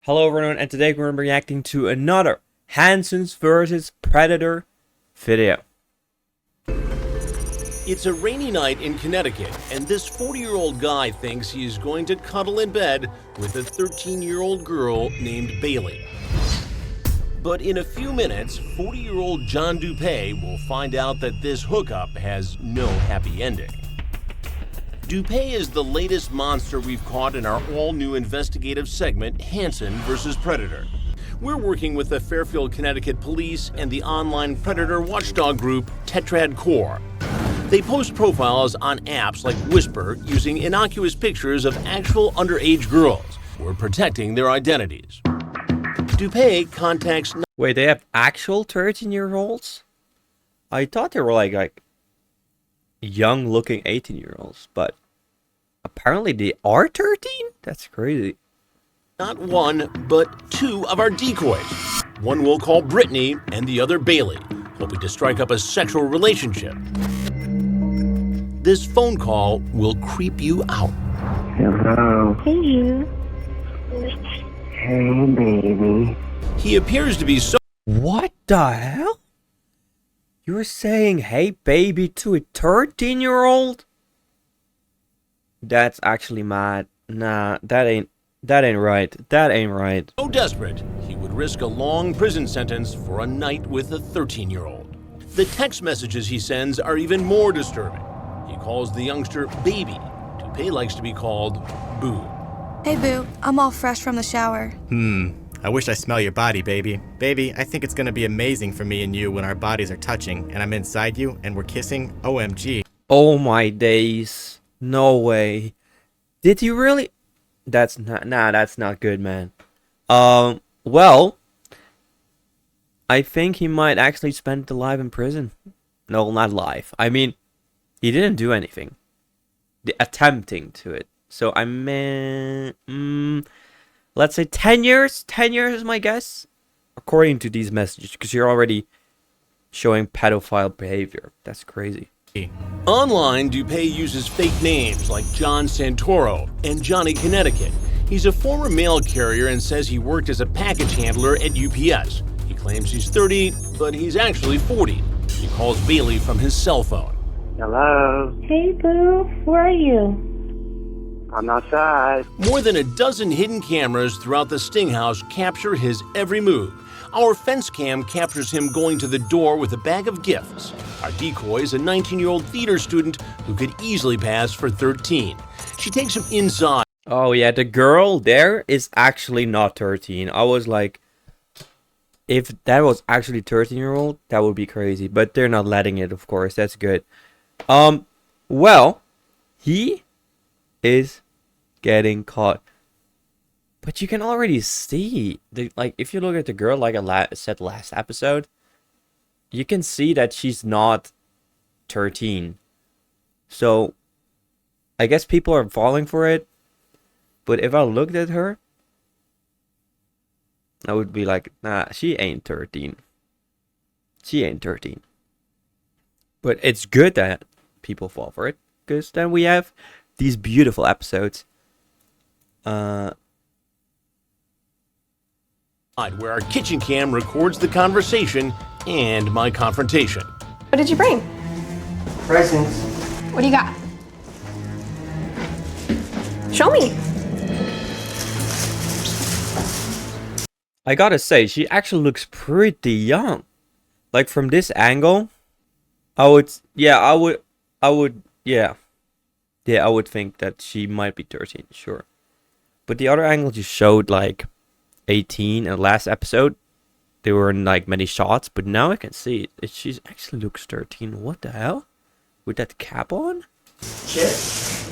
Hello everyone, and today we're reacting to another Hansons vs Predator video. It's a rainy night in Connecticut, and this 40-year-old guy thinks he is going to cuddle in bed with a 13-year-old girl named Bailey. But in a few minutes, 40-year-old John Dupay will find out that this hookup has no happy ending. Dupay is the latest monster we've caught in our all-new investigative segment, Hanson vs. Predator. We're working with the Fairfield, Connecticut police and the online predator watchdog group, Tetrad Core. They post profiles on apps like Whisper using innocuous pictures of actual underage girls. We're protecting their identities. Dupay contacts... Wait, they have actual 13-year-olds? I thought they were like young-looking 18-year-olds, but apparently they are 13? That's crazy. Not one, but two of our decoys. One we'll call Brittany and the other Bailey, hoping to strike up a sexual relationship. This phone call will creep you out. Hello. Hey, you. Hey, baby. He appears to be so... What the hell? You're saying hey baby to a 13-year-old? That's actually mad. Nah, that ain't right. That ain't right. so desperate, he would risk a long prison sentence for a night with a 13-year-old. The text messages he sends are even more disturbing. He calls the youngster baby. Dupay likes to be called Boo. Hey boo, I'm all fresh from the shower. I wish I smell your body, baby. Baby, I think it's gonna be amazing for me and you when our bodies are touching and I'm inside you and we're kissing. OMG. Oh my days. No way. Did you really? That's not good, man. Well, I think he might actually spend the life in prison. No, not life. I mean, he didn't do anything. The attempting to it. So I mean, let's say 10 years. 10 years is my guess, according to these messages, because you're already showing pedophile behavior. That's crazy. Online, Dupay uses fake names like John Santoro and Johnny Connecticut. He's a former mail carrier and says he worked as a package handler at UPS. He claims he's 30, but he's actually 40. He calls Bailey from his cell phone. Hello. Hey, boo. Where are you? I'm outside. More than a dozen hidden cameras throughout the Sting House capture his every move. Our fence cam captures him going to the door with a bag of gifts. Our decoy is a 19-year-old theater student who could easily pass for 13. She takes him inside. Oh yeah, the girl there is actually not 13. I was like, if that was actually 13-year-old, that would be crazy. But they're not letting it, of course. That's good. Well, he is getting caught. But you can already see, like, if you look at the girl, like I said last episode, you can see that she's not 13. So, I guess people are falling for it. But if I looked at her, I would be like, nah, she ain't 13. She ain't 13. But it's good that people fall for it, because then we have these beautiful episodes. Where our kitchen cam records the conversation and my confrontation. What did you bring? Presents. What do you got? Show me. I gotta say, she actually looks pretty young. Like, from this angle, I would think that she might be 13, sure. But the other angle just showed, like, 18 in the last episode. They were in, like, many shots, but now I can see it. She actually looks 13. What the hell? With that cap on? Chips.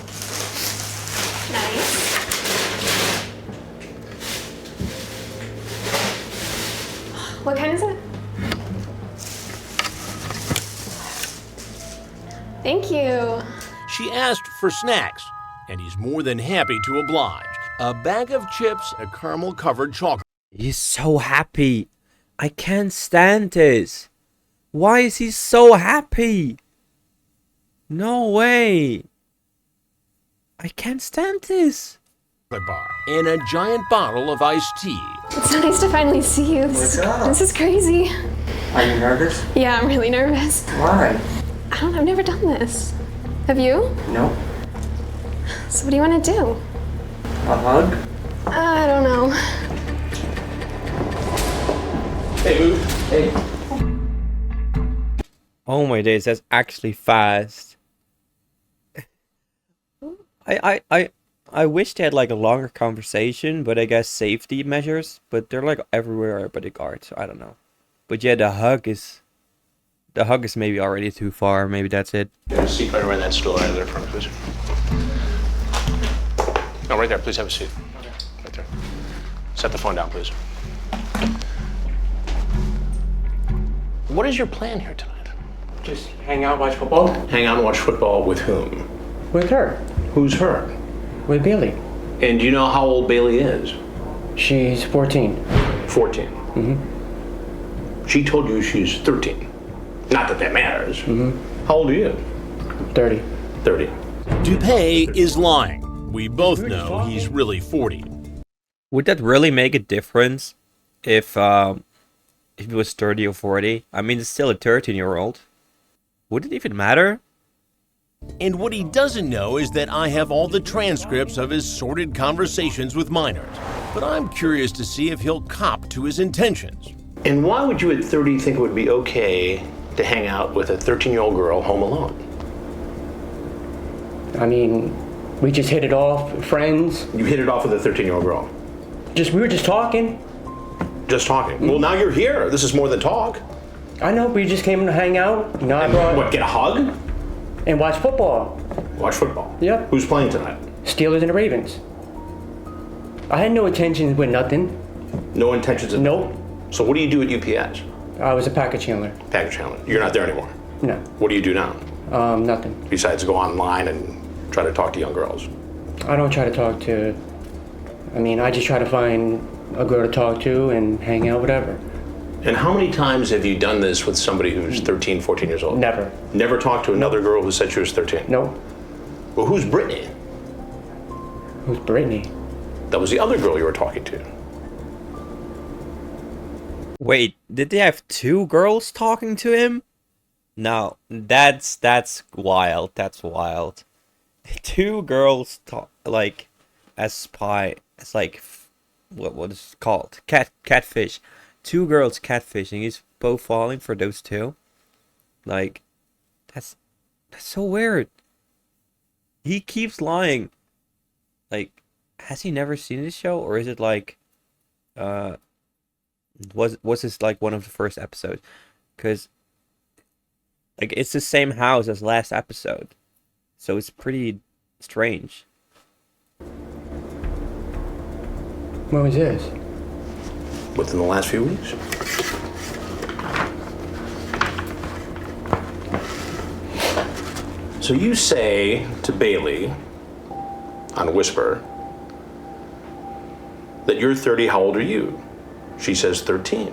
Nice. What kind is it? Thank you. She asked for snacks, and he's more than happy to oblige. A bag of chips, a caramel-covered chocolate. He's so happy. I can't stand this. Why is he so happy? No way. I can't stand this. bar and a giant bottle of iced tea. It's so nice to finally see you. This is crazy. Are you nervous? Yeah, I'm really nervous. Why? I've never done this. Have you? No. So what do you want to do? A hug? I don't know. Hey. Oh my days, that's actually fast. I wish they had like a longer conversation, but I guess safety measures. But they're like everywhere by the guard, so I don't know. But yeah, the hug is maybe already too far. Maybe that's it. Have a seat right around that stool right there in front, please. No, right there. Please have a seat. Right there. Set the phone down, please. What is your plan here tonight? Just hang out, watch football? Hang out and watch football with whom? With her. Who's her? With Bailey. And do you know how old Bailey is? She's 14. 14. Mm-hmm. She told you she's 13. Not that that matters. Mm-hmm. How old are you? 30. 30. Dupay is lying. We both know he's really 40. Would that really make a difference if he was 30 or 40? I mean, it's still a 13-year-old. Would it even matter? And what he doesn't know is that I have all the transcripts of his sordid conversations with minors. But I'm curious to see if he'll cop to his intentions. And why would you at 30 think it would be okay to hang out with a 13-year-old girl home alone? I mean, we just hit it off, friends. You hit it off with a 13-year-old girl? We were just talking. Just talking? Well, now you're here. This is more than talk. I know, we just came to hang out. You know, What, get a hug? And watch football. Watch football? Yep. Who's playing tonight? Steelers and the Ravens. I had no intentions with nothing. No intentions of... Nope. So what do you do at UPS? I was a package handler. Package handler. You're not there anymore? No. What do you do now? Nothing. Besides go online and try to talk to young girls? I don't try to talk to... I just try to find a girl to talk to and hang out, whatever. And how many times have you done this with somebody who's 13, 14 years old? Never. Never talked to another girl who said she was 13? No. Well, who's Brittany? Who's Brittany? That was the other girl you were talking to. Wait, did they have two girls talking to him? No, that's wild. That's wild. Two girls talk like as spy. It's like what is it called? Catfish. Two girls catfishing. He's both falling for those two. Like, that's so weird. He keeps lying. Like, has he never seen this show, or is it like, was this like one of the first episodes? Because, like, it's the same house as last episode, so it's pretty strange. When was this? Within the last few weeks? So you say to Bailey, on Whisper, that you're 30, how old are you? She says 13.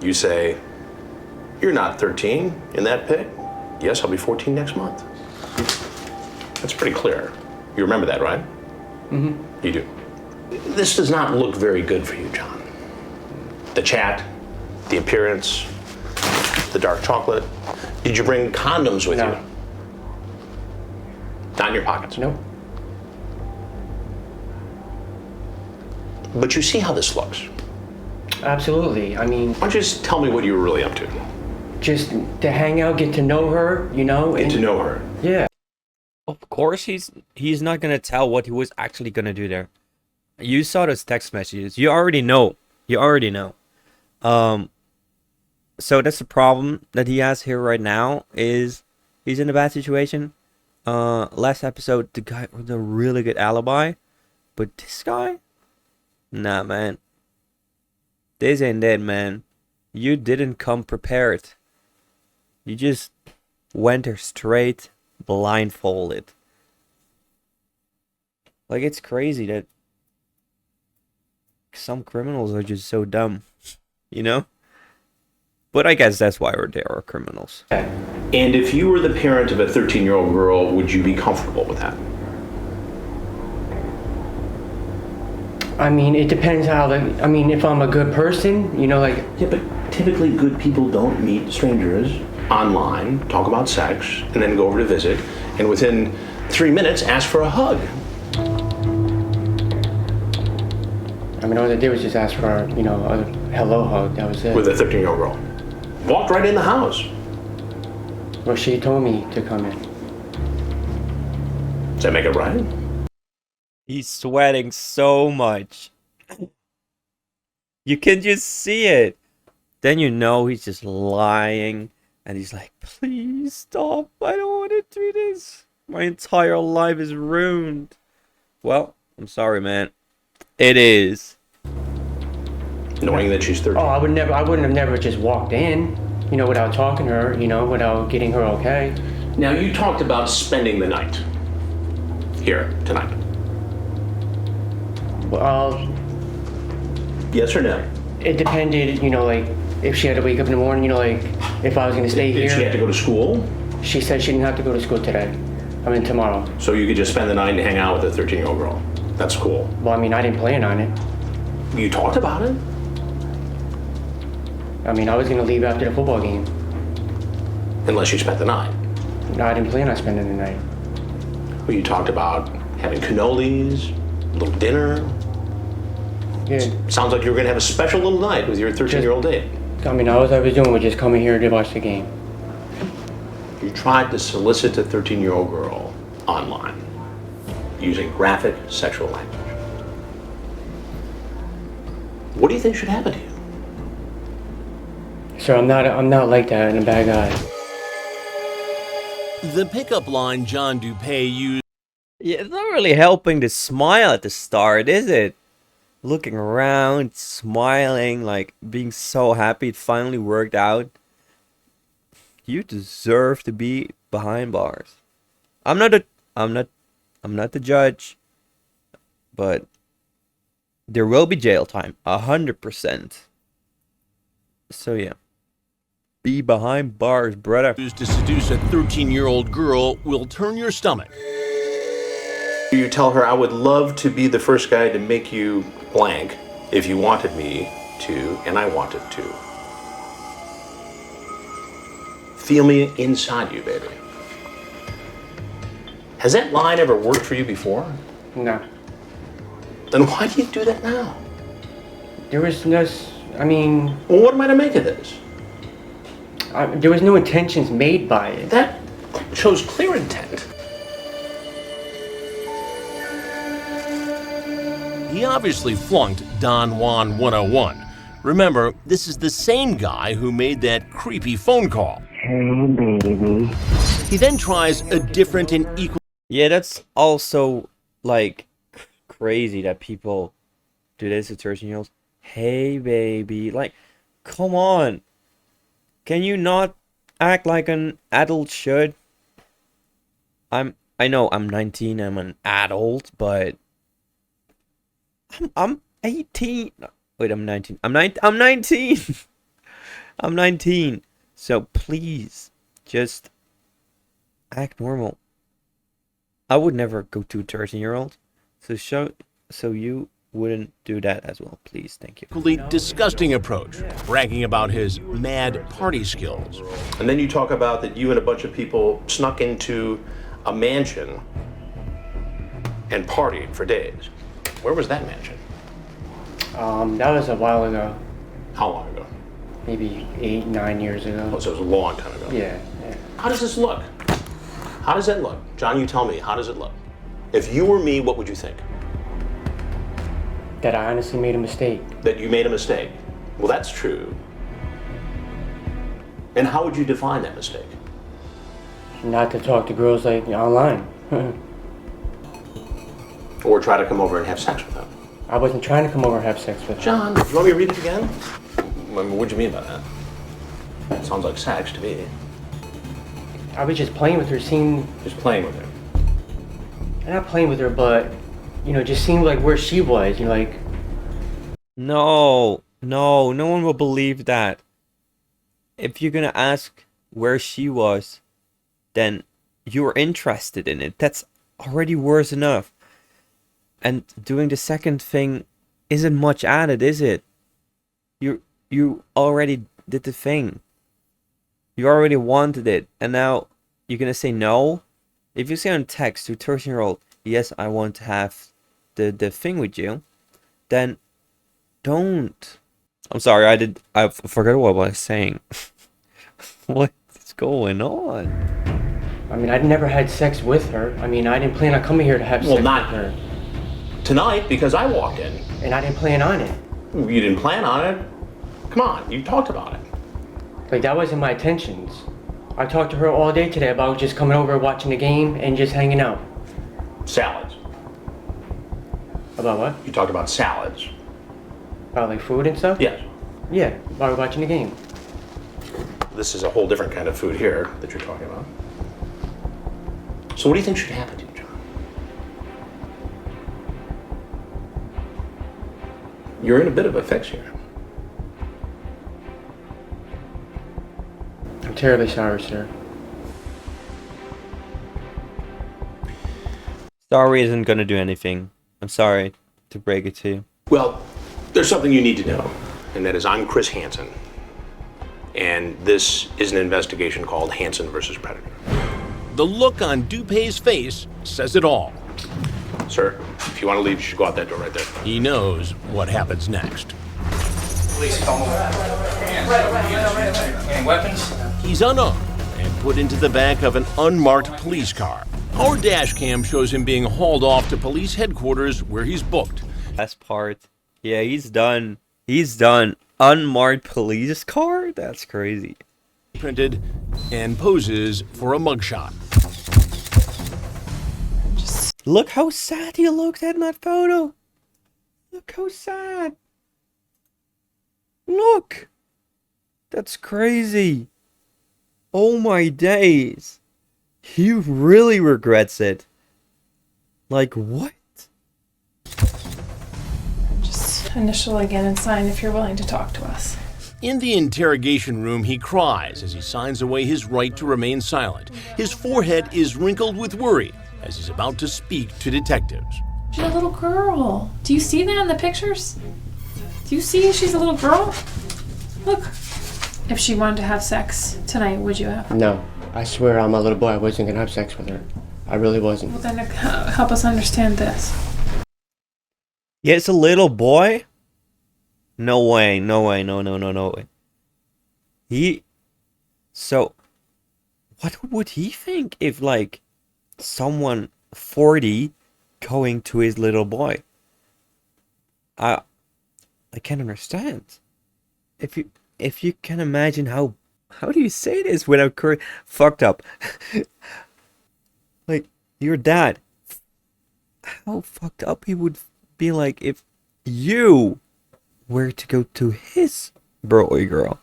You say, you're not 13 in that pic? Yes, I'll be 14 next month. That's pretty clear. You remember that, right? Mm-hmm. You do. This does not look very good for you, John. The chat, the appearance, the dark chocolate. Did you bring condoms with you? Not in your pockets? No. But you see how this looks. Absolutely. Why don't you just tell me what you were really up to? Just to hang out, get to know her, you know? Get to know her. Yeah. Of course, he's not gonna tell what he was actually gonna do there. You saw those text messages. You already know. So that's the problem that he has here right now, is he's in a bad situation. Last episode, the guy with a really good alibi, but this guy, nah, man. This ain't it, man. You didn't come prepared. You just went there straight, blindfolded. Like, it's crazy that some criminals are just so dumb, you know? But I guess that's why they are criminals. And if you were the parent of a 13-year-old girl, would you be comfortable with that? I mean, it depends how I mean, if I'm a good person, you know, like. Yeah, but typically good people don't meet strangers online, talk about sex, and then go over to visit, and within 3 minutes ask for a hug. I mean, all they did was just ask for, you know, a hello hug. That was it. With a 13-year-old girl. Walked right in the house. Well, she told me to come in. Does that make it right? He's sweating so much. You can just see it. Then you know he's just lying. And he's like, please stop. I don't want to do this. My entire life is ruined. Well, I'm sorry, man. It is. Knowing that she's 13. Oh, I wouldn't have never just walked in, you know, without talking to her, you know, without getting her okay. Now, you talked about spending the night. Here, tonight. Well, Yes or no? it depended, you know, like, if she had to wake up in the morning, you know, like, if I was going to stay Did here. she have to go to school? She said she didn't have to go to school today. I mean, tomorrow. So you could just spend the night and hang out with a 13-year-old girl. That's cool. Well, I mean, I didn't plan on it. You talked about it? I mean, I was going to leave after the football game. Unless you spent the night. No, I didn't plan on spending the night. Well, you talked about having cannolis, a little dinner. Yeah. Sounds like you were going to have a special little night with your 13-year-old date. I mean, all I was doing was just coming here to watch the game. You tried to solicit a 13-year-old girl online using graphic sexual language. What do you think should happen to you? Sir, I'm not like that and a bad guy. The pickup line John Dupay used. Yeah, it's not really helping to smile at the start, is it? Looking around, smiling, like being so happy it finally worked out. You deserve to be behind bars. I'm not the judge, but there will be jail time, 100%. So yeah, be behind bars, brother. Used to seduce a 13-year-old girl will turn your stomach. You tell her, I would love to be the first guy to make you blank if you wanted me to, and I wanted to. Feel me inside you, baby. Has that line ever worked for you before? No. Then why do you do that now? There was no, I mean, Well, what am I to make of this? there was no intentions made by it. That shows clear intent. He obviously flunked Don Juan 101. Remember, this is the same guy who made that creepy phone call. Hey, baby. He then tries a different and equal. Yeah, that's also like crazy that people do this to 13-year-olds. Hey, baby, like, come on. Can you not act like an adult should? I know I'm 19, I'm an adult, but I'm 18. Wait, I'm 19. I'm 19. I'm 19. So please just act normal. I would never go to a 13-year-old. So you wouldn't do that as well, please. Thank you. Equally disgusting approach, bragging about his mad party skills. And then you talk about that you and a bunch of people snuck into a mansion and partied for days. Where was that mansion? That was a while ago. How long ago? Maybe 8, 9 years Oh, ago. so it was a long time ago. Yeah. How does this look? How does that look? John, you tell me, how does it look? If you were me, what would you think? That I honestly made a mistake. That you made a mistake. Well, that's true. And how would you define that mistake? Not to talk to girls like online. Or try to come over and have sex with them? I wasn't trying to come over and have sex with her. John, you want me to read it again? What do you mean by that? It sounds like sex to me. I was just playing with her, seeing, Just playing with her. not playing with her, but, you know, just seeing like where she was, you know, like. No one will believe that. If you're gonna ask where she was, then you were interested in it. That's already worse enough. And doing the second thing isn't much added, is it? You already did the thing. You already wanted it, and now you're gonna say no? If you say on text to a 13-year-old, yes, I want to have the thing with you, then don't. I'm sorry, I forgot what I was saying. What's going on? I mean, I'd never had sex with her. I mean, I didn't plan on coming here to have sex not with her. tonight because I walked in. And I didn't plan on it. You didn't plan on it? Come on, you talked about it. Like, that wasn't my intentions. I talked to her all day today about just coming over, watching the game, and just hanging out. Salads. About what? You talked about salads. About, like, food and stuff? Yes. Yeah, while we're watching the game. This is a whole different kind of food here that you're talking about. So what do you think should happen to you, John? You're in a bit of a fix here. I'm terribly sorry, sir. Sorry isn't gonna do anything. I'm sorry to break it to you. Well, there's something you need to know, and that is I'm Chris Hansen. And this is an investigation called Hansen versus Predator. The look on Dupé's face says it all. Sir, if you want to leave, you should go out that door right there. He knows what happens next. Police call. Any weapons? He's unarmed and put into the back of an unmarked police car. Our dash cam shows him being hauled off to police headquarters where he's booked. Last part. Yeah, he's done. He's done. Unmarked police car? That's crazy. Printed and poses for a mugshot. Look how sad he looked in that photo. Look how sad. Look. That's crazy. Oh my days. He really regrets it. Like, what? Just initial again and sign if you're willing to talk to us. In the interrogation room, he cries as he signs away his right to remain silent. His forehead is wrinkled with worry as he's about to speak to detectives. She's a little girl. Do you see that in the pictures? Do you see she's a little girl? Look. If she wanted to have sex tonight, would you have? No. I swear on my little boy I wasn't gonna have sex with her. I really wasn't. Well, then help us understand this. Yeah, it's a little boy? No way, no way, no way. So, what would he think if, like, someone 40 going to his little boy? I can't understand. If you can imagine how do you say this without fucked up? Like, your dad. How fucked up he would be like if you were to go to his boy girl.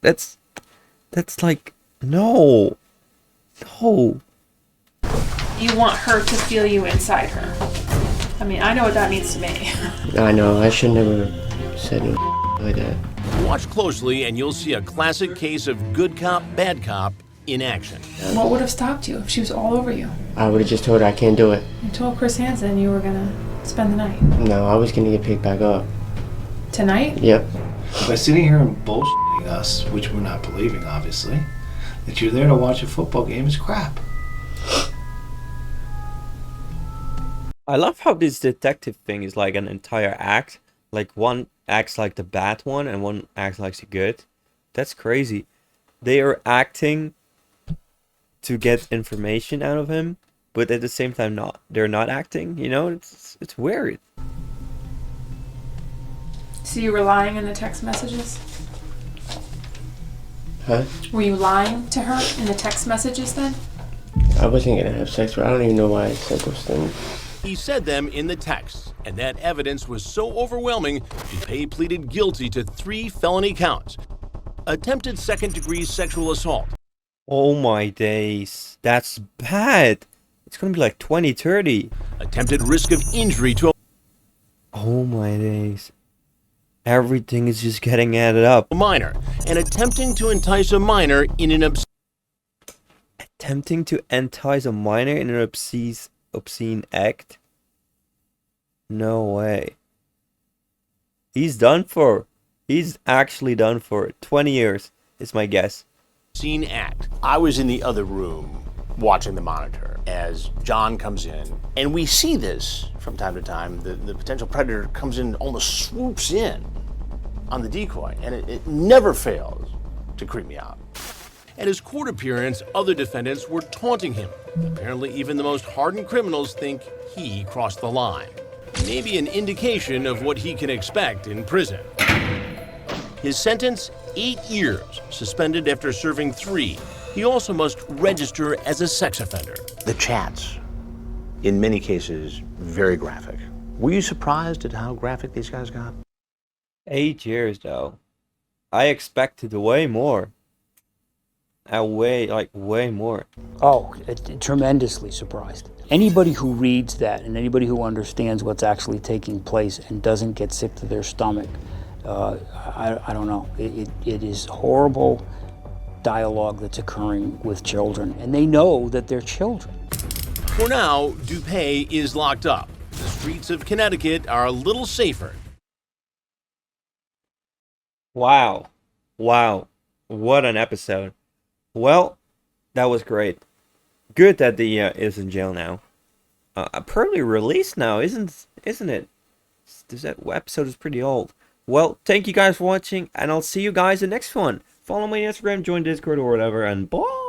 That's like, no. No. You want her to feel you inside her. I mean, I know what that means to me. I know, I should never have said no like that. Watch closely and you'll see a classic case of good cop, bad cop in action. What would have stopped you if she was all over you? I would have just told her I can't do it. You told Chris Hansen you were gonna spend the night. No, I was gonna get picked back up. Tonight? Yep. By sitting here and bullshitting us, which we're not believing, obviously, that you're there to watch a football game is crap. I love how this detective thing is like an entire act. Like, one acts like the bad one and one acts like the good. That's crazy. They are acting to get information out of him, but at the same time not. They're not acting, you know? It's weird. So you were lying in the text messages? Huh? Were you lying to her in the text messages then? I wasn't gonna have sex with her. I don't even know why I said those things. He said them in the text, and that evidence was so overwhelming, Dupé pleaded guilty to 3 felony counts. Attempted second-degree sexual assault. Oh my days. That's bad. It's gonna be like 20, 30. Attempted risk of injury to Oh my days. Everything is just getting added up. a minor, and attempting to entice a minor in an Attempting to entice a minor in an obscene act? No way. He's done for. He's actually done for. 20 years is my guess. Scene act. I was in the other room watching the monitor as John comes in, and we see this from time to time. The potential predator comes in, almost swoops in on the decoy, and it never fails to creep me out. At his court appearance, other defendants were taunting him. Apparently, even the most hardened criminals think he crossed the line. Maybe an indication of what he can expect in prison. His sentence, 8 years, suspended after serving 3. He also must register as a sex offender. The chats, in many cases, very graphic. Were you surprised at how graphic these guys got? 8 years though. I expected way more. Way more. Oh, tremendously surprised. Anybody who reads that and anybody who understands what's actually taking place and doesn't get sick to their stomach, I don't know. It is horrible dialogue that's occurring with children, and they know that they're children. For now, DuPay is locked up. The streets of Connecticut are a little safer. Wow. What an episode. Well, that was great. Good that the is in jail now. Apparently released now, isn't it? That episode is pretty old. Well, thank you guys for watching, and I'll see you guys in the next one. Follow me on Instagram, join Discord or whatever, and bye!